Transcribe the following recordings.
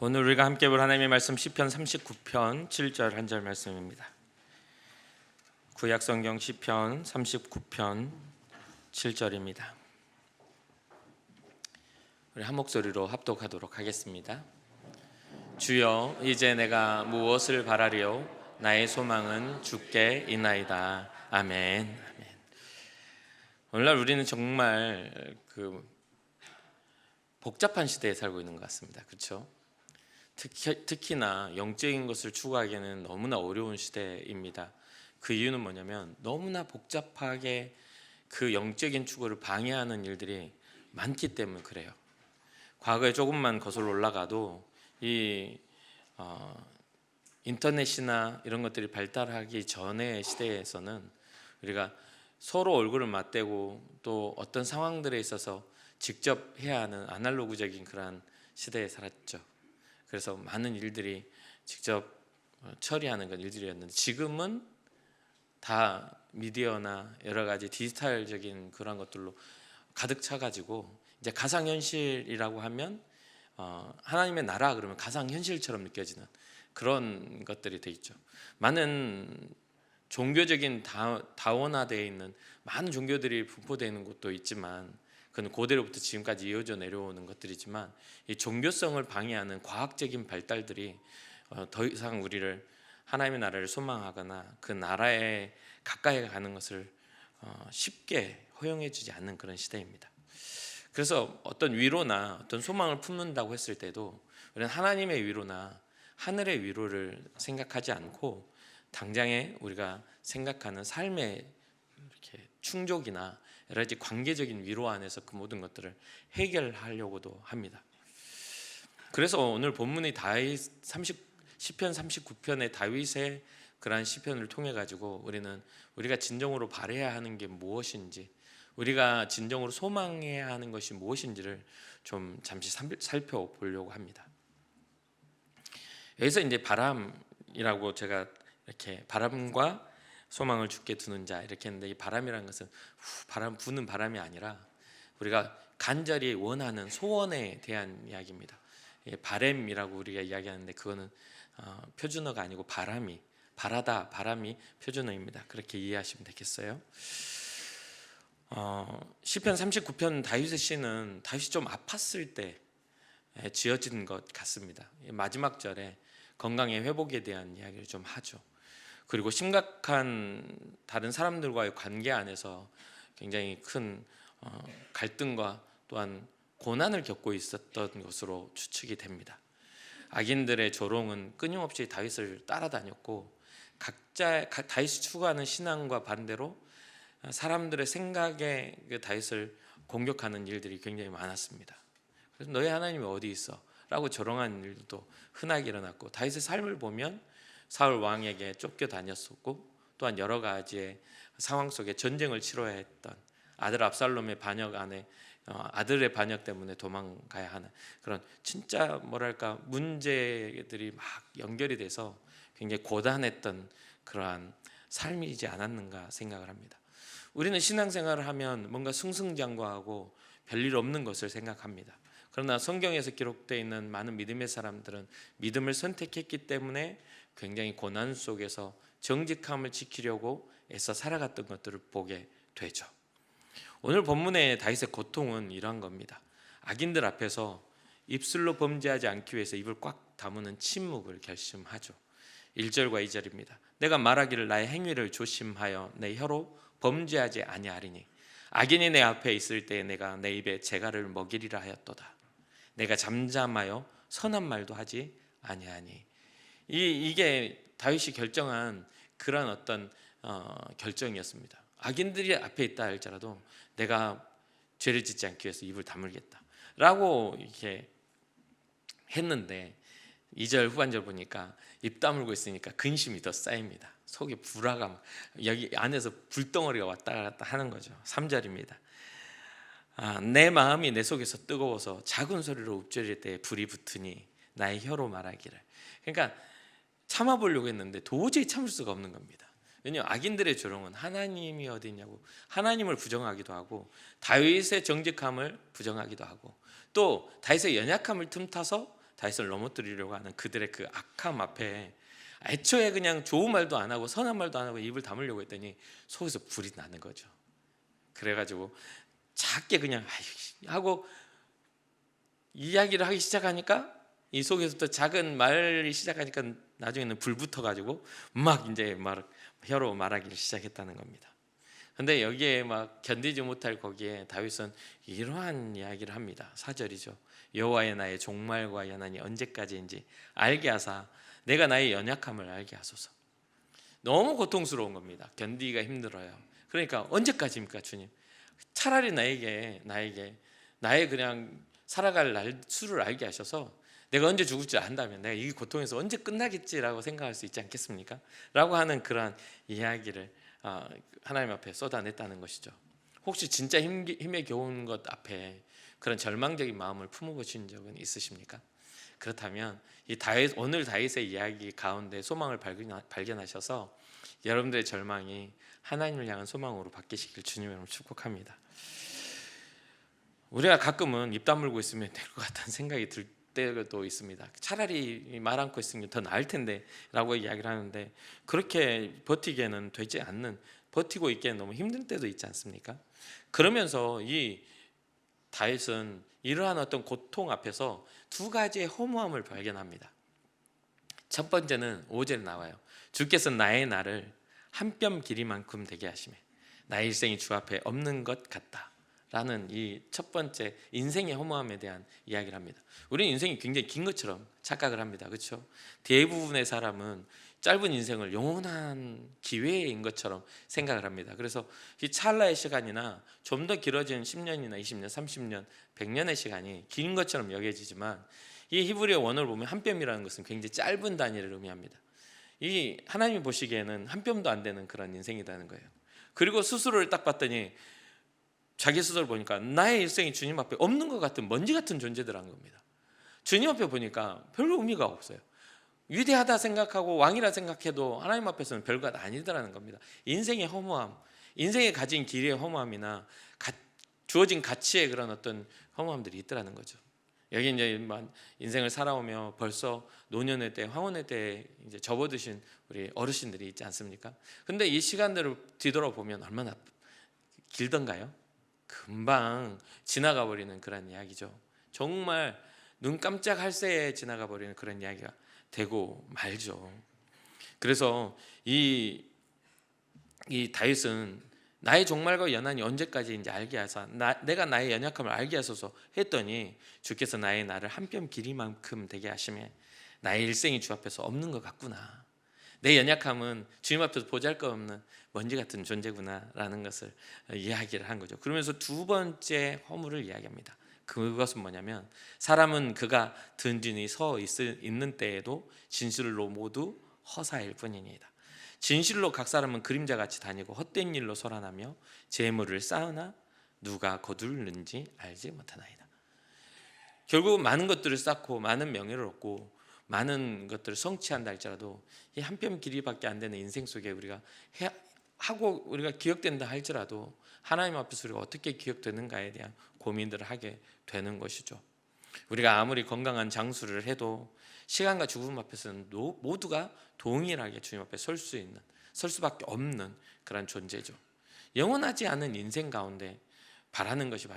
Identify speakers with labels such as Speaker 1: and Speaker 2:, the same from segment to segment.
Speaker 1: 오늘 우리가 함께 볼 하나님의 말씀 시편 39편 7절 한 절 말씀입니다. 구약 성경 시편 39편 7절입니다. 우리 한 목소리로 합독하도록 하겠습니다. 주여, 이제 내가 무엇을 바라리요? 나의 소망은 주께 있나이다. 아멘. 아멘. 오늘날 우리는 정말 복잡한 시대에 살고 있는 것 같습니다. 그렇죠? 특히나 영적인 것을 추구하기에는 너무나 어려운 시대입니다. 그 이유는 뭐냐면 너무나 복잡하게 그 영적인 추구를 방해하는 일들이 많기 때문에 그래요. 과거에 조금만 거슬러 올라가도 이 인터넷이나 이런 것들이 발달하기 전의 시대에서는 우리가 서로 얼굴을 맞대고 또 어떤 상황들에 있어서 직접 해야 하는 아날로그적인 그러한 시대에 살았죠. 그래서 많은 일들이 직접 처리하는 건 일들이었는데, 지금은 다 미디어나 여러 가지 디지털적인 그런 것들로 가득 차가지고 이제 가상현실이라고 하면 하나님의 나라 그러면 가상현실처럼 느껴지는 그런 것들이 돼 있죠. 많은 종교적인 다원화되어 있는 많은 종교들이 분포되어 있는 곳도 있지만, 그건 고대로부터 지금까지 이어져 내려오는 것들이지만, 이 종교성을 방해하는 과학적인 발달들이 더 이상 우리를 하나님의 나라를 소망하거나 그 나라에 가까이 가는 것을 쉽게 허용해주지 않는 그런 시대입니다. 그래서 어떤 위로나 어떤 소망을 품는다고 했을 때도 우리는 하나님의 위로나 하늘의 위로를 생각하지 않고 당장에 우리가 생각하는 삶의 이렇게 충족이나 여러 가지 관계적인 위로 안에서 그 모든 것들을 해결하려고도 합니다. 그래서 오늘 본문의 시편 39편의 다윗의 그러한 시편을 통해 가지고 우리가 진정으로 바라야 하는 게 무엇인지, 우리가 진정으로 소망해야 하는 것이 무엇인지를 좀 잠시 살펴보려고 합니다. 여기서 이제 바람이라고 제가 이렇게 바람과 소망을 주께 두는 자 이렇게 했는데, 이 바람이라는 것은 부는 바람이 아니라 우리가 간절히 원하는 소원에 대한 이야기입니다. 바램이라고 우리가 이야기하는데 그거는 표준어가 아니고 바람이 표준어입니다. 그렇게 이해하시면 되겠어요. 시편 39편 다윗의 시는 다윗이 좀 아팠을 때 지어진 것 같습니다. 마지막 절에 건강의 회복에 대한 이야기를 좀 하죠. 그리고 심각한 다른 사람들과의 관계 안에서 굉장히 큰 갈등과 또한 고난을 겪고 있었던 것으로 추측이 됩니다. 악인들의 조롱은 끊임없이 다윗을 따라다녔고, 다윗이 추구하는 신앙과 반대로 사람들의 생각에 그 다윗을 공격하는 일들이 굉장히 많았습니다. 그래서 너희 하나님이 어디 있어? 라고 조롱하는 일도 흔하게 일어났고, 다윗의 삶을 보면 사울 왕에게 쫓겨다녔었고, 또한 여러 가지의 상황 속에 전쟁을 치러야 했던 아들 압살롬의 반역 안에 아들의 반역 때문에 도망가야 하는 그런 진짜 문제들이 막 연결이 돼서 굉장히 고단했던 그러한 삶이지 않았는가 생각을 합니다. 우리는 신앙생활을 하면 뭔가 승승장구하고 별일 없는 것을 생각합니다. 그러나 성경에서 기록되어 있는 많은 믿음의 사람들은 믿음을 선택했기 때문에 굉장히 고난 속에서 정직함을 지키려고 애써 살아갔던 것들을 보게 되죠. 오늘 본문의 다윗의 고통은 이러한 겁니다. 악인들 앞에서 입술로 범죄하지 않기 위해서 입을 꽉 다무는 침묵을 결심하죠. 1절과 2절입니다. 내가 말하기를 나의 행위를 조심하여 내 혀로 범죄하지 아니하리니 악인이 내 앞에 있을 때에 내가 내 입에 재갈을 먹이리라 하였도다. 내가 잠잠하여 선한 말도 하지 아니하니. 이게 다윗이 결정한 그런 어떤 결정이었습니다. 악인들이 앞에 있다 할지라도 내가 죄를 짓지 않기 위해서 입을 다물겠다 라고 이렇게 했는데, 2절 후반절 보니까 입 다물고 있으니까 근심이 더 쌓입니다. 속에 불화가 여기 안에서 불덩어리가 왔다 갔다 하는 거죠. 3절입니다. 내 마음이 내 속에서 뜨거워서 작은 소리로 읊조릴 때 불이 붙으니 나의 혀로 말하기를. 그러니까 참아보려고 했는데 도저히 참을 수가 없는 겁니다. 왜냐하면 악인들의 조롱은 하나님이 어디 있냐고 하나님을 부정하기도 하고, 다윗의 정직함을 부정하기도 하고, 또 다윗의 연약함을 틈타서 다윗을 넘어뜨리려고 하는 그들의 그 악함 앞에 애초에 그냥 좋은 말도 안 하고 선한 말도 안 하고 입을 다물려고 했더니 속에서 불이 나는 거죠. 그래가지고 작게 그냥 하고 이야기를 하기 시작하니까 이 속에서부터 작은 말이 시작하니까 나중에는 불 붙어가지고 막 이제 혀로 말하기를 시작했다는 겁니다. 근데 여기에 막 견디지 못할 거기에 다윗은 이러한 이야기를 합니다. 4절이죠. 여호와의 나의 종말과 연한이 언제까지인지 알게 하사 내가 나의 연약함을 알게 하소서. 너무 고통스러운 겁니다. 견디기가 힘들어요. 그러니까 언제까지입니까 주님? 차라리 나에게 나의 그냥 살아갈 수를 알게 하셔서 내가 언제 죽을지 안다면 내가 이 고통에서 언제 끝나겠지라고 생각할 수 있지 않겠습니까? 라고 하는 그러한 이야기를 하나님 앞에 쏟아냈다는 것이죠. 혹시 진짜 힘에 겨운 것 앞에 그런 절망적인 마음을 품어보신 적은 있으십니까? 그렇다면 오늘 다윗의 이야기 가운데 소망을 발견하셔서 여러분들의 절망이 하나님을 향한 소망으로 바뀌시길 주님으로 축복합니다. 우리가 가끔은 입 다물고 있으면 될 것 같다는 생각이 들 때도 있습니다. 차라리 말 않고 있으면 더 나을 텐데 라고 이야기를 하는데 그렇게 버티기에는 되지 않는, 버티고 있기에는 너무 힘든 때도 있지 않습니까? 그러면서 이 다윗은 이러한 어떤 고통 앞에서 두 가지의 허무함을 발견합니다. 첫 번째는 5절에 나와요. 주께서 나의 날을 한 뼘 길이만큼 되게 하시매 나의 일생이 주 앞에 없는 것 같다 라는 이 첫 번째 인생의 허무함에 대한 이야기를 합니다. 우리는 인생이 굉장히 긴 것처럼 착각을 합니다. 그렇죠? 대부분의 사람은 짧은 인생을 영원한 기회인 것처럼 생각을 합니다. 그래서 이 찰나의 시간이나 좀 더 길어진 10년이나 20년, 30년, 100년의 시간이 긴 것처럼 여겨지지만 이 히브리어 원어를 보면 한 뼘이라는 것은 굉장히 짧은 단위를 의미합니다. 이 하나님이 보시기에는 한 뼘도 안 되는 그런 인생이라는 거예요. 그리고 스스로를 딱 봤더니 자기 스스로 보니까 나의 일생이 주님 앞에 없는 것 같은 먼지 같은 존재들한 겁니다. 주님 앞에 보니까 별로 의미가 없어요. 위대하다 생각하고 왕이라 생각해도 하나님 앞에서는 별것 아니더라는 겁니다. 인생의 허무함, 인생에 가진 길이의 허무함이나 주어진 가치의 그런 어떤 허무함들이 있더라는 거죠. 여기 이제 인생을 살아오며 벌써 노년의 때, 황혼의 때 이제 접어드신 우리 어르신들이 있지 않습니까? 근데 이 시간들을 뒤돌아보면 얼마나 길던가요? 금방 지나가 버리는 그런 이야기죠. 정말 눈 깜짝할 새에 지나가 버리는 그런 이야기가 되고 말죠. 그래서 이 다윗은 나의 종말과 연한이 언제까지인지 알게 하사 내가 나의 연약함을 알게 하소서 했더니 주께서 나의 날을 한 뼘 길이만큼 되게 하시매 나의 일생이 주 앞에서 없는 것 같구나. 내 연약함은 주님 앞에서 보잘것없는 먼지 같은 존재구나 라는 것을 이야기를 한 거죠. 그러면서 두 번째 허물을 이야기합니다. 그것은 뭐냐면 사람은 그가 든든히 서 있는 때에도 진실로 모두 허사일 뿐이니이다. 진실로 각 사람은 그림자같이 다니고 헛된 일로 소란하며 재물을 쌓으나 누가 거둘는지 알지 못하나이다. 결국 많은 것들을 쌓고 많은 명예를 얻고 많은 것들을 성취한다 할지라도 이 한 뼘 길이밖에 안 되는 인생 속에 우리가 기억된다 할지라도 하나님 앞에서 우리가 어떻게 기억되는가에 대한 고민들을 하게 되는 것이죠. 우리가 아무리 건강한 장수를 해도 시간과 죽음 앞에서는 모두가 동일하게 주님 앞에 설 수밖에 없는 그런 존재죠. 영원하지 않은 인생 가운데 바라는 것이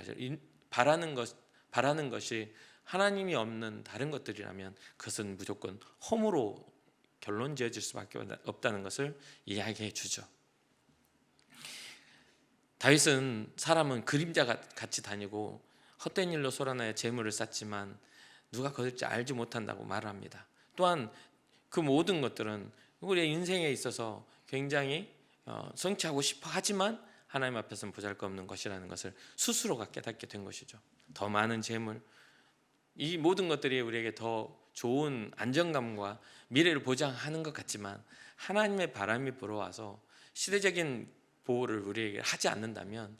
Speaker 1: 하나님이 없는 다른 것들이라면 그것은 무조건 허무로 결론 지어질 수밖에 없다는 것을 이야기해 주죠. 다윗은 사람은 그림자 같이 다니고 헛된 일로 소란하여 재물을 쌓지만 누가 거둘지 알지 못한다고 말합니다. 또한 그 모든 것들은 우리의 인생에 있어서 굉장히 성취하고 싶어 하지만 하나님 앞에서는 보잘것없는 것이라는 것을 스스로가 깨닫게 된 것이죠. 더 많은 재물, 이 모든 것들이 우리에게 더 좋은 안정감과 미래를 보장하는 것 같지만 하나님의 바람이 불어와서 시대적인 보호를 우리에게 하지 않는다면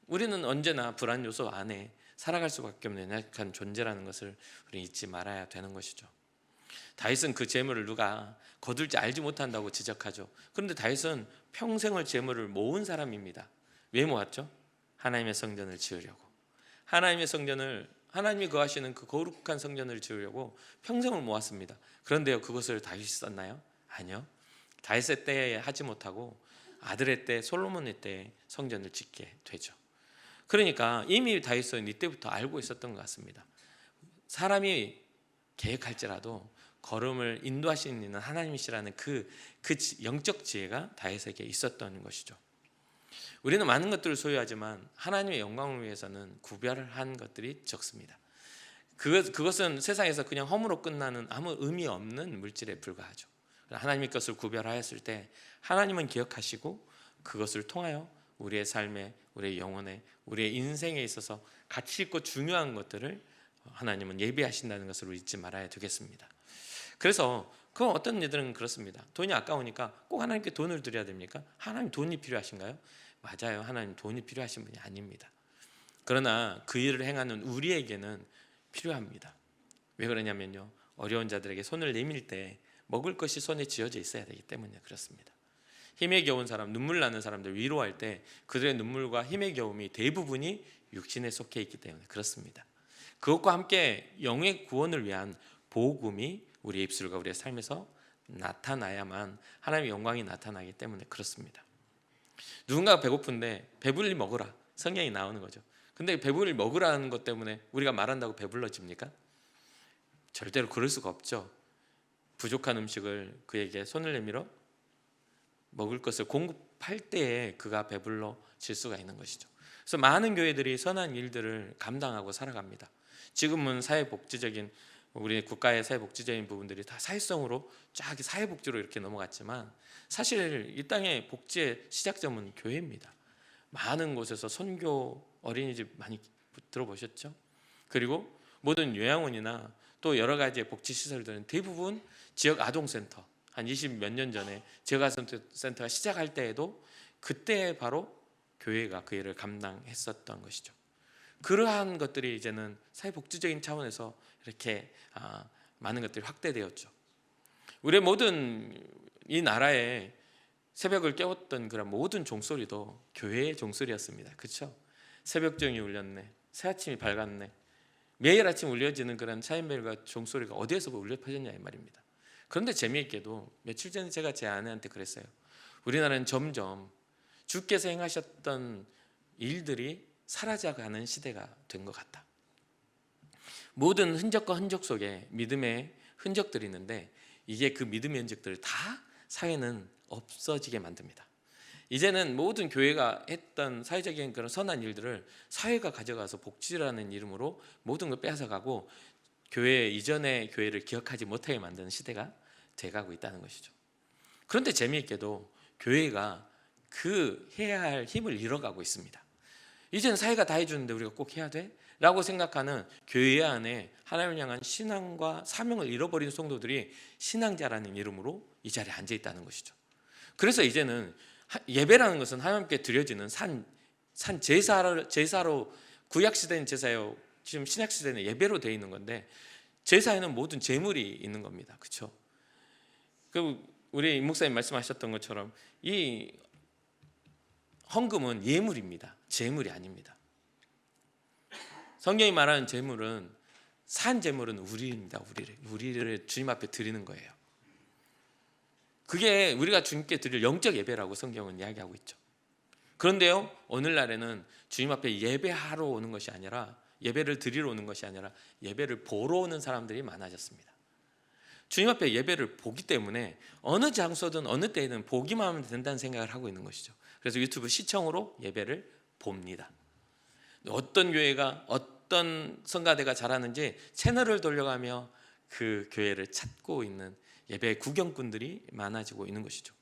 Speaker 1: 우리는 언제나 불안 요소 안에 살아갈 수밖에 없는 연약한 존재라는 것을 우리 잊지 말아야 되는 것이죠. 다윗은 그 재물을 누가 거둘지 알지 못한다고 지적하죠. 그런데 다윗은 평생을 재물을 모은 사람입니다. 왜 모았죠? 하나님의 성전을 지으려고. 하나님의 성전을 하나님이 거하시는 그 거룩한 성전을 지으려고 평생을 모았습니다. 그런데요, 그것을 다윗이 썼나요? 아니요. 다윗의 때에 하지 못하고 아들의 때, 솔로몬의 때에 성전을 짓게 되죠. 그러니까 이미 다윗은 이때부터 알고 있었던 것 같습니다. 사람이 계획할지라도 걸음을 인도하시는 하나님이시라는 그 영적 지혜가 다윗에게 있었던 것이죠. 우리는 많은 것들을 소유하지만 하나님의 영광을 위해서는 구별을 한 것들이 적습니다. 그것은 세상에서 그냥 허무로 끝나는 아무 의미 없는 물질에 불과하죠. 하나님의 것을 구별하였을 때 하나님은 기억하시고 그것을 통하여 우리의 삶에, 우리의 영혼에, 우리의 인생에 있어서 가치 있고 중요한 것들을 하나님은 예비하신다는 것을 잊지 말아야 되겠습니다. 그래서 그 어떤 이들은 그렇습니다. 돈이 아까우니까 꼭 하나님께 돈을 드려야 됩니까? 하나님 돈이 필요하신가요? 맞아요. 하나님 돈이 필요하신 분이 아닙니다. 그러나 그 일을 행하는 우리에게는 필요합니다. 왜 그러냐면요, 어려운 자들에게 손을 내밀 때 먹을 것이 손에 쥐어져 있어야 되기 때문에 그렇습니다. 힘에 겨운 사람, 눈물 나는 사람들 위로할 때 그들의 눈물과 힘의 겨움이 대부분이 육신에 속해 있기 때문에 그렇습니다. 그것과 함께 영의 구원을 위한 복음이 우리의 입술과 우리의 삶에서 나타나야만 하나님의 영광이 나타나기 때문에 그렇습니다. 누군가가 배고픈데 배불리 먹으라, 성경이 나오는 거죠. 근데 배불리 먹으라는 것 때문에 우리가 말한다고 배불러집니까? 절대로 그럴 수가 없죠. 부족한 음식을 그에게 손을 내밀어 먹을 것을 공급할 때에 그가 배불러질 수가 있는 것이죠. 그래서 많은 교회들이 선한 일들을 감당하고 살아갑니다. 지금은 사회복지적인, 우리 국가의 사회복지적인 부분들이 다 사회성으로 쫙 사회복지로 이렇게 넘어갔지만 사실 이 땅의 복지의 시작점은 교회입니다. 많은 곳에서 선교, 어린이집 많이 들어보셨죠? 그리고 모든 요양원이나 또 여러 가지의 복지시설들은 대부분 지역 아동센터, 한 20 몇 년 전에 지역 아동센터가 시작할 때에도 그때 바로 교회가 그 일을 감당했었던 것이죠. 그러한 것들이 이제는 사회복지적인 차원에서 이렇게 많은 것들이 확대되었죠. 우리의 모든 이 나라에 새벽을 깨웠던 그런 모든 종소리도 교회의 종소리였습니다. 그렇죠? 새벽정이 울렸네, 새아침이 밝았네, 매일 아침 울려지는 그런 차인벨과 종소리가 어디에서 울려 퍼졌냐 이 말입니다. 그런데 재미있게도 며칠 전에 제가 제 아내한테 그랬어요. 우리나라는 점점 주께서 행하셨던 일들이 사라져가는 시대가 된 것 같다. 모든 흔적과 흔적 속에 믿음의 흔적들이 있는데 이게 그 믿음의 흔적들을 다 사회는 없어지게 만듭니다. 이제는 모든 교회가 했던 사회적인 그런 선한 일들을 사회가 가져가서 복지라는 이름으로 모든 걸 빼앗아가고 교회 이전의 교회를 기억하지 못하게 만드는 시대가 돼가고 있다는 것이죠. 그런데 재미있게도 교회가 그 해야 할 힘을 잃어가고 있습니다. 이제는 사회가 다 해주는데 우리가 꼭 해야 돼? 라고 생각하는 교회 안에 하나님을 향한 신앙과 사명을 잃어버린 성도들이 신앙자라는 이름으로 이 자리에 앉아 있다는 것이죠. 그래서 이제는 예배라는 것은 하나님께 드려지는 산 제사로, 구약시대는 제사요, 지금 신약시대는 예배로 되어 있는 건데 제사에는 모든 제물이 있는 겁니다. 그렇죠? 우리 목사님 말씀하셨던 것처럼 이 헌금은 예물입니다. 제물이 아닙니다. 성경이 말하는 제물은, 산 제물은 우리입니다. 우리를 주님 앞에 드리는 거예요. 그게 우리가 주님께 드릴 영적 예배라고 성경은 이야기하고 있죠. 그런데요, 오늘날에는 주님 앞에 예배하러 오는 것이 아니라, 예배를 드리러 오는 것이 아니라 예배를 보러 오는 사람들이 많아졌습니다. 주님 앞에 예배를 보기 때문에 어느 장소든 어느 때에든 보기만 하면 된다는 생각을 하고 있는 것이죠. 그래서 유튜브 시청으로 예배를 봅니다. 어떤 교회가, 어떤 성가대가 잘하는지 채널을 돌려가며 그 교회를 찾고 있는 예배 구경꾼들이 많아지고 있는 것이죠.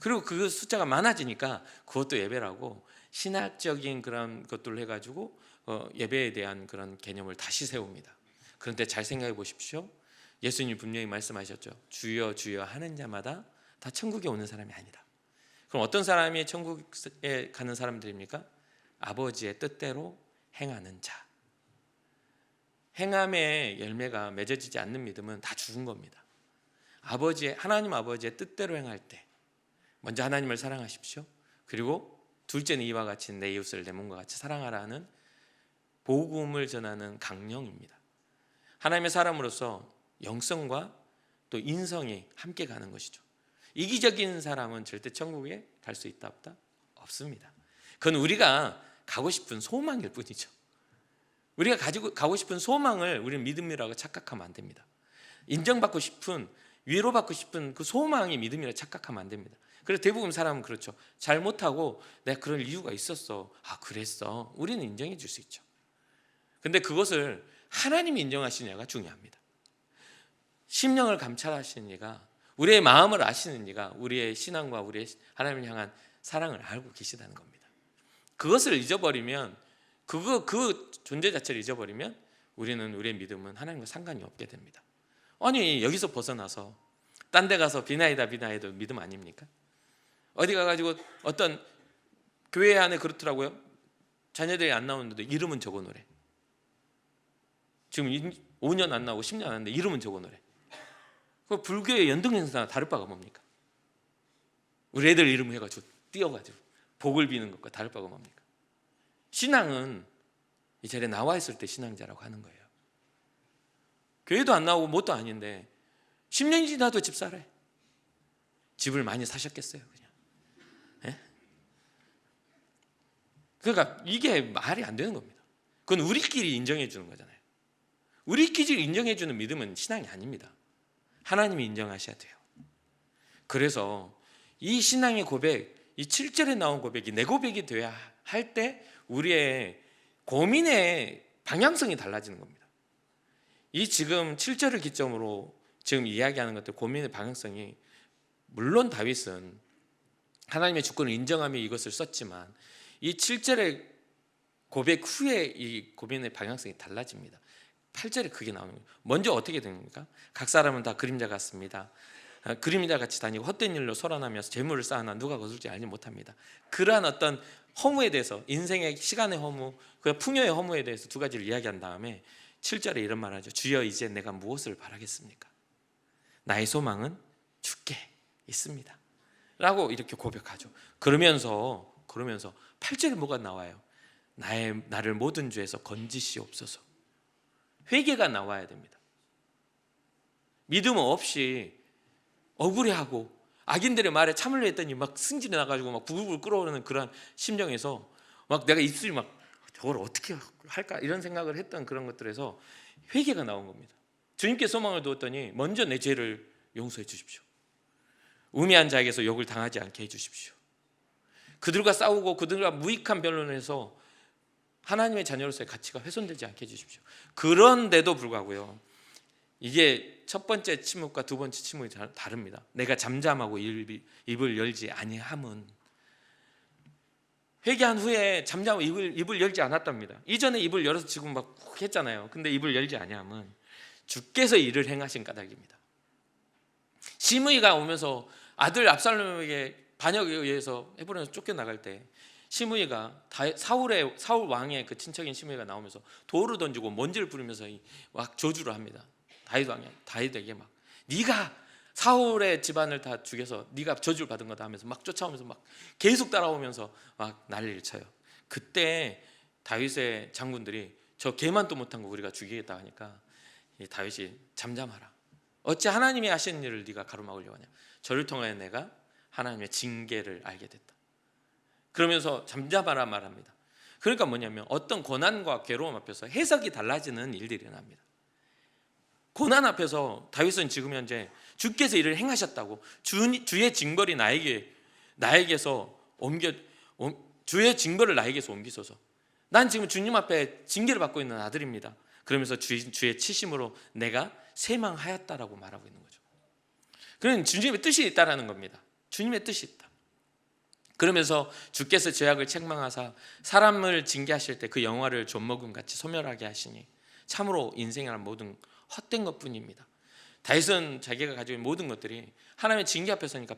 Speaker 1: 그리고 그 숫자가 많아지니까 그것도 예배라고 신학적인 그런 것들을 해가지고 예배에 대한 그런 개념을 다시 세웁니다. 그런데 잘 생각해 보십시오. 예수님이 분명히 말씀하셨죠. 주여 주여 하는 자마다 다 천국에 오는 사람이 아니다. 그럼 어떤 사람이 천국에 가는 사람들입니까? 아버지의 뜻대로 행하는 자. 행함의 열매가 맺어지지 않는 믿음은 다 죽은 겁니다. 하나님 아버지의 뜻대로 행할 때 먼저 하나님을 사랑하십시오. 그리고 둘째는 이와 같이 내 이웃을 내 몸과 같이 사랑하라는 복음을 전하는 강령입니다. 하나님의 사람으로서 영성과 또 인성이 함께 가는 것이죠. 이기적인 사람은 절대 천국에 갈 수 있다 없다? 없습니다. 그건 우리가 가고 싶은 소망일 뿐이죠. 우리가 가고 싶은 소망을 우리는 믿음이라고 착각하면 안 됩니다. 인정받고 싶은, 위로받고 싶은 그 소망이 믿음이라고 착각하면 안 됩니다. 그래서 대부분 사람은 그렇죠. 잘못하고 내가 그럴 이유가 있었어. 아, 그랬어. 우리는 인정해 줄 수 있죠. 근데 그것을 하나님이 인정하시냐가 중요합니다. 심령을 감찰하시는 이가, 우리의 마음을 아시는 이가 우리의 신앙과 우리의 하나님을 향한 사랑을 알고 계시다는 겁니다. 그것을 잊어버리면, 그 존재 자체를 잊어버리면 우리는, 우리의 믿음은 하나님과 상관이 없게 됩니다. 아니, 여기서 벗어나서 딴 데 가서 비나이다 비나이도 믿음 아닙니까? 어디 가가지고 어떤 교회 안에 그렇더라고요. 자녀들이 안 나오는데도 이름은 적어놓으래. 지금 5년 안 나오고 10년 안 나오는데 이름은 적어놓으래. 그 불교의 연등 행사나 다를 바가 뭡니까? 우리 애들 이름 해가지고 띄워가지고 복을 비는 것과 다를 바가 뭡니까? 신앙은 이 자리에 나와 있을 때 신앙자라고 하는 거예요. 교회도 안 나오고 뭣도 아닌데 10년이 지나도 집 살아요. 집을 많이 사셨겠어요, 그냥. 예? 그러니까 이게 말이 안 되는 겁니다. 그건 우리끼리 인정해 주는 거잖아요. 우리끼리 인정해 주는 믿음은 신앙이 아닙니다. 하나님이 인정하셔야 돼요. 그래서 이 신앙의 고백, 이 7절에 나온 고백이 내 고백이 돼야 할 때 우리의 고민의 방향성이 달라지는 겁니다. 이 지금 7절을 기점으로 지금 이야기하는 것들, 고민의 방향성이, 물론 다윗은 하나님의 주권을 인정하며 이것을 썼지만 이 7절의 고백 후에 이 고민의 방향성이 달라집니다. 8절에 그게 나오는 거예요. 먼저 어떻게 됩니까? 각 사람은 다 그림자 같습니다. 그림자 같이 다니고 헛된 일로 소란하면서 재물을 쌓아나 누가 거둘지 알지 못합니다. 그러한 어떤 허무에 대해서, 인생의 시간의 허무, 그 풍요의 허무에 대해서 두 가지를 이야기한 다음에 7절에 이런 말 하죠. 주여, 이제 내가 무엇을 바라겠습니까? 나의 소망은 주께 있습니다 라고 이렇게 고백하죠. 그러면서 8절에 뭐가 나와요? 나를 모든 죄에서 건지시옵소서. 회개가 나와야 됩니다. 믿음 없이 억울해하고 악인들의 말에 참으려 했더니 막 승질이 나가지고 막 부글부글 끓어오르는 그런 심정에서 막 내가 입술이 막 저걸 어떻게 할까 이런 생각을 했던 그런 것들에서 회개가 나온 겁니다. 주님께 소망을 두었더니 먼저 내 죄를 용서해 주십시오. 우매한 자에게서 욕을 당하지 않게 해주십시오. 그들과 싸우고 그들과 무익한 변론을 해서 하나님의 자녀로서의 가치가 훼손되지 않게 해주십시오. 그런데도 불구하고요, 이게 첫 번째 침묵과 두 번째 침묵이 다릅니다. 내가 잠잠하고 입을 열지 아니함은, 회개한 후에 잠잠하고 입을 열지 않았답니다. 이전에 입을 열어서 지금 막 했잖아요. 근데 입을 열지 아니함은 주께서 일을 행하신 까닭입니다. 시므이가 오면서 아들 압살롬에게 반역에 의해서 헤브론에서 쫓겨나갈 때 시므이가 사울 왕의 그 친척인 시므이가 나오면서 돌을 던지고 먼지를 뿌리면서 막 저주를 합니다. 다윗에게 막 네가 사울의 집안을 다 죽여서 네가 저주를 받은 거다 하면서 막 쫓아오면서 막 계속 따라오면서 막 난리를 쳐요. 그때 다윗의 장군들이 저 개만도 못한 거 우리가 죽이겠다 하니까 다윗이 잠잠하라. 어찌 하나님이 하시는 일을 네가 가로막으려고 하냐. 저를 통하여 내가 하나님의 징계를 알게 됐다. 그러면서 잠잠하라 말합니다. 그러니까 뭐냐면 어떤 고난과 괴로움 앞에서 해석이 달라지는 일들이 일어납니다. 고난 앞에서 다윗은 지금 현재 주께서 일을 행하셨다고, 주의 징벌이 나에게서 주의 징벌을 나에게서 옮기소서. 난 지금 주님 앞에 징계를 받고 있는 아들입니다. 그러면서 주의 치심으로 내가 쇠망하였다라고 말하고 있는 거죠. 그는 주님의 뜻이 있다라는 겁니다. 주님의 뜻이 있다. 그러면서 주께서 죄악을 책망하사 사람을 징계하실 때 그 영화를 존먹음 같이 소멸하게 하시니 참으로 인생이란 모든 헛된 것뿐입니다. 다윗은 자기가 가지고 있는 모든 것들이 하나님의 징계 앞에 서니까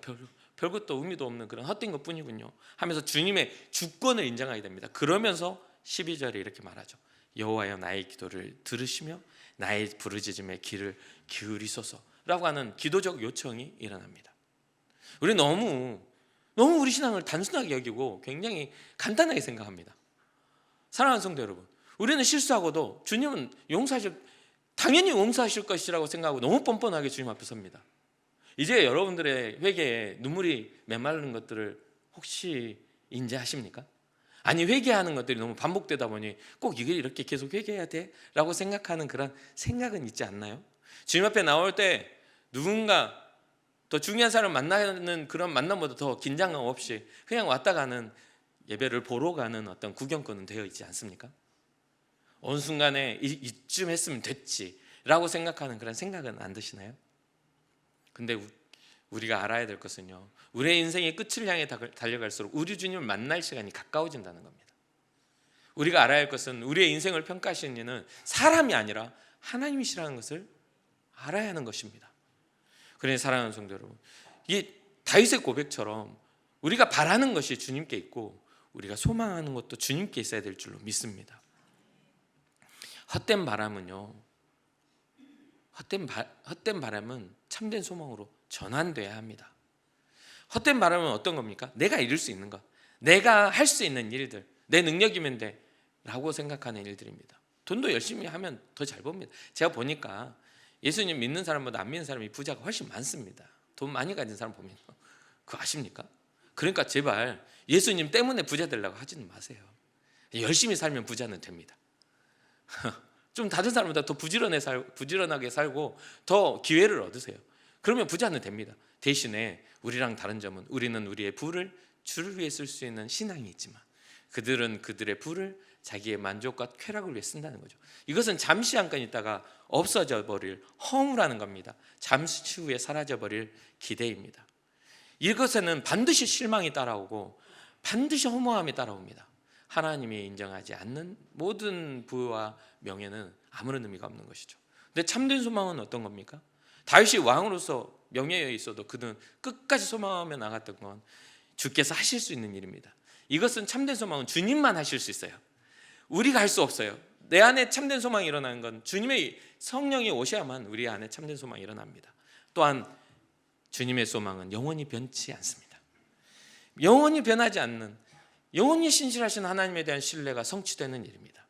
Speaker 1: 별것도 의미도 없는 그런 헛된 것뿐이군요 하면서 주님의 주권을 인정하게 됩니다. 그러면서 12절에 이렇게 말하죠. 여호와여, 나의 기도를 들으시며 나의 부르짖음에 귀를 기울이소서라고 하는 기도적 요청이 일어납니다. 우리 너무 우리 신앙을 단순하게 여기고 굉장히 간단하게 생각합니다. 사랑하는 성도 여러분, 우리는 실수하고도 주님은 당연히 용서하실 것이라고 생각하고 너무 뻔뻔하게 주님 앞에 섭니다. 이제 여러분들의 회개에 눈물이 메마르는 것들을 혹시 인지하십니까? 아니, 회개하는 것들이 너무 반복되다 보니 꼭 이걸 이렇게 계속 회개해야 돼? 라고 생각하는 그런 생각은 있지 않나요? 주님 앞에 나올 때 누군가 더 중요한 사람을 만나는 그런 만남보다 더 긴장감 없이 그냥 왔다 가는, 예배를 보러 가는 어떤 구경거는 되어 있지 않습니까? 어느 순간에 이쯤 했으면 됐지 라고 생각하는 그런 생각은 안 드시나요? 근데 우리가 알아야 될 것은요, 우리의 인생의 끝을 향해 달려갈수록 우리 주님을 만날 시간이 가까워진다는 겁니다. 우리가 알아야 할 것은 우리의 인생을 평가하시는 이는 사람이 아니라 하나님이시라는 것을 알아야 하는 것입니다. 그러니 사랑하는 성도 여러분, 이 다윗의 고백처럼 우리가 바라는 것이 주님께 있고 우리가 소망하는 것도 주님께 있어야 될 줄로 믿습니다. 헛된 바람은요, 헛된 바람은 참된 소망으로 전환돼야 합니다. 헛된 바람은 어떤 겁니까? 내가 이룰 수 있는 것, 내가 할 수 있는 일들, 내 능력이면 돼 라고 생각하는 일들입니다. 돈도 열심히 하면 더 잘 법니다. 제가 보니까 예수님 믿는 사람보다 안 믿는 사람이 부자가 훨씬 많습니다. 돈 많이 가진 사람 보면 그거 아십니까? 그러니까 제발 예수님 때문에 부자 되려고 하지는 마세요. 열심히 살면 부자는 됩니다. 좀 다른 사람보다 더 부지런하게 살고 더 기회를 얻으세요. 그러면 부자는 됩니다. 대신에 우리랑 다른 점은 우리는 우리의 부를 주를 위해 쓸 수 있는 신앙이 있지만 그들은 그들의 부를 자기의 만족과 쾌락을 위해 쓴다는 거죠. 이것은 잠시 잠깐 있다가 없어져 버릴 허무라는 겁니다. 잠시 후에 사라져 버릴 기대입니다. 이것에는 반드시 실망이 따라오고 반드시 허무함이 따라옵니다. 하나님이 인정하지 않는 모든 부와 명예는 아무런 의미가 없는 것이죠. 근데 참된 소망은 어떤 겁니까? 다윗이 왕으로서 명예에 있어도 그는 끝까지 소망하며 나갔던 건 주께서 하실 수 있는 일입니다. 이것은 참된 소망은 주님만 하실 수 있어요. 우리가 할 수 없어요. 내 안에 참된 소망이 일어나는 건 주님의 성령이 오셔야만 우리 안에 참된 소망이 일어납니다. 또한 주님의 소망은 영원히 변치 않습니다. 영원히 변하지 않는, 영원히 신실하신 하나님에 대한 신뢰가 성취되는 일입니다.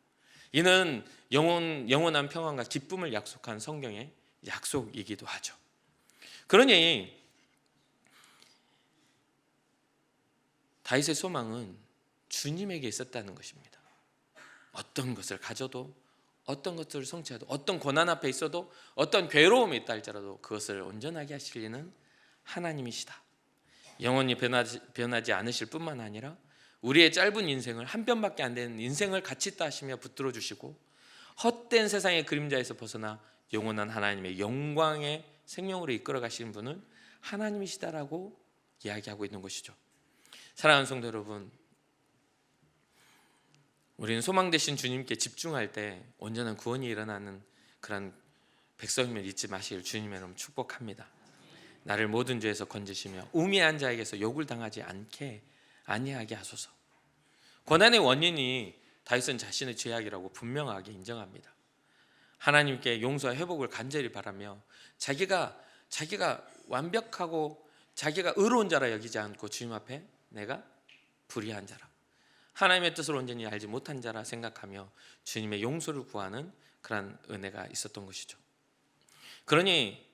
Speaker 1: 이는 영원한 평안과 기쁨을 약속한 성경의 약속이기도 하죠. 그러니 다윗의 소망은 주님에게 있었다는 것입니다. 어떤 것을 가져도, 어떤 것들을 성취해도, 어떤 고난 앞에 있어도, 어떤 괴로움이 있다 할지라도 그것을 온전하게 하실 이는 하나님이시다. 영원히 변하지 않으실 뿐만 아니라 우리의 짧은 인생을, 한 편밖에 안 되는 인생을 가치 있다 하시며 붙들어 주시고 헛된 세상의 그림자에서 벗어나 영원한 하나님의 영광의 생명으로 이끌어 가시는 분은 하나님이시다라고 이야기하고 있는 것이죠. 사랑하는 성도 여러분, 우리는 소망 되신 주님께 집중할 때 온전한 구원이 일어나는 그런 백성임을 잊지 마시길 주님의 이름으로 축복합니다. 나를 모든 죄에서 건지시며 우매한 자에게서 욕을 당하지 아니하게 하소서. 고난의 원인이 다윗은 자신의 죄악이라고 분명하게 인정합니다. 하나님께 용서와 회복을 간절히 바라며 자기가 완벽하고 자기가 의로운 자라 여기지 않고 주님 앞에 내가 불의한 자라, 하나님의 뜻을 온전히 알지 못한 자라 생각하며 주님의 용서를 구하는 그런 은혜가 있었던 것이죠. 그러니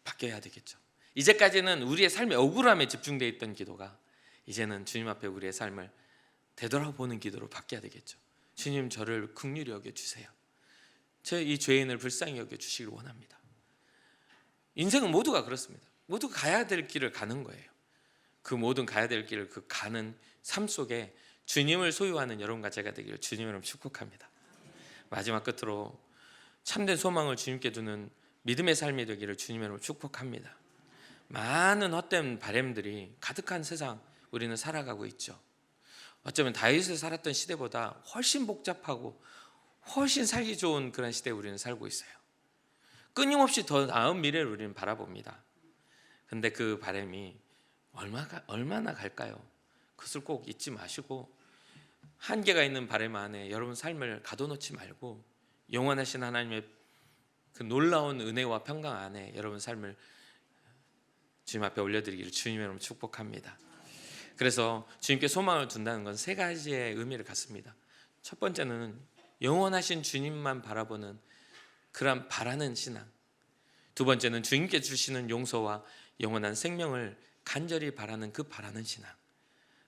Speaker 1: 바뀌어야 되겠죠. 이제까지는 우리의 삶의 억울함에 집중되어 있던 기도가 이제는 주님 앞에 우리의 삶을 되돌아보는 기도로 바뀌어야 되겠죠. 주님, 저를 긍휼히 여겨주세요. 저 이 죄인을 불쌍히 여겨주시길 원합니다. 인생은 모두가 그렇습니다. 모두 가야 될 길을 가는 거예요. 그 모든 가야 될 길을 그 가는 삶 속에 주님을 소유하는 여러분과 제가 되기를 주님으로 축복합니다. 마지막 끝으로 참된 소망을 주님께 두는 믿음의 삶이 되기를 주님으로 축복합니다. 많은 헛된 바램들이 가득한 세상 우리는 살아가고 있죠. 어쩌면 다윗이 살았던 시대보다 훨씬 복잡하고 훨씬 살기 좋은 그런 시대에 우리는 살고 있어요. 끊임없이 더 나은 미래를 우리는 바라봅니다. 근데 그 바람이 얼마나 갈까요? 그것을 꼭 잊지 마시고 한계가 있는 바람 안에 여러분 삶을 가둬놓지 말고 영원하신 하나님의 그 놀라운 은혜와 평강 안에 여러분 삶을 주님 앞에 올려드리기를 주님의 이름으로 축복합니다. 그래서 주님께 소망을 둔다는 건 세 가지의 의미를 갖습니다. 첫 번째는 영원하신 주님만 바라보는 그런 바라는 신앙. 두 번째는 주님께 주시는 용서와 영원한 생명을 간절히 바라는 그 바라는 신앙.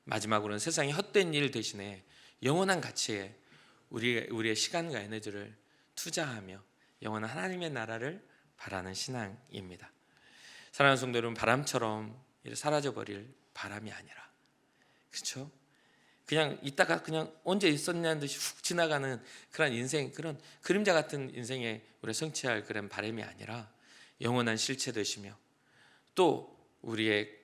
Speaker 1: 마지막으로는 세상의 헛된 일 대신에 영원한 가치에 우리의 시간과 에너지를 투자하며 영원한 하나님의 나라를 바라는 신앙입니다. 사랑하는 성도 여러분, 바람처럼 사라져버릴 바람이 아니라, 그렇죠? 그냥 있다가 그냥 언제 있었냐는 듯이 훅 지나가는 그런 인생, 그런 그림자 같은 인생에 우리가 성취할 그런 바람이 아니라 영원한 실체 되시며 또 우리의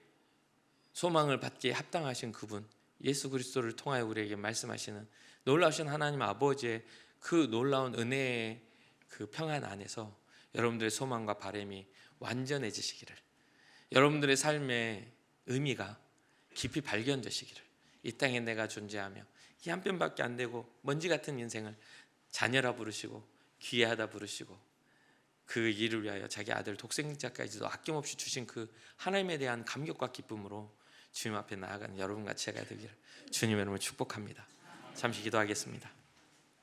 Speaker 1: 소망을 받기에 합당하신 그분 예수 그리스도를 통하여 우리에게 말씀하시는 놀라우신 하나님 아버지의 그 놀라운 은혜의 그 평안 안에서 여러분들의 소망과 바람이 완전해지시기를, 여러분들의 삶의 의미가 깊이 발견되시기를, 이 땅에 내가 존재하며 이 한 뼘밖에 안 되고 먼지 같은 인생을 자녀라 부르시고 귀하다 부르시고 그 일을 위하여 자기 아들 독생자까지도 아낌없이 주신 그 하나님에 대한 감격과 기쁨으로 주님 앞에 나아가는 여러분과 제가 되기를 주님의 이름으로 축복합니다. 잠시 기도하겠습니다.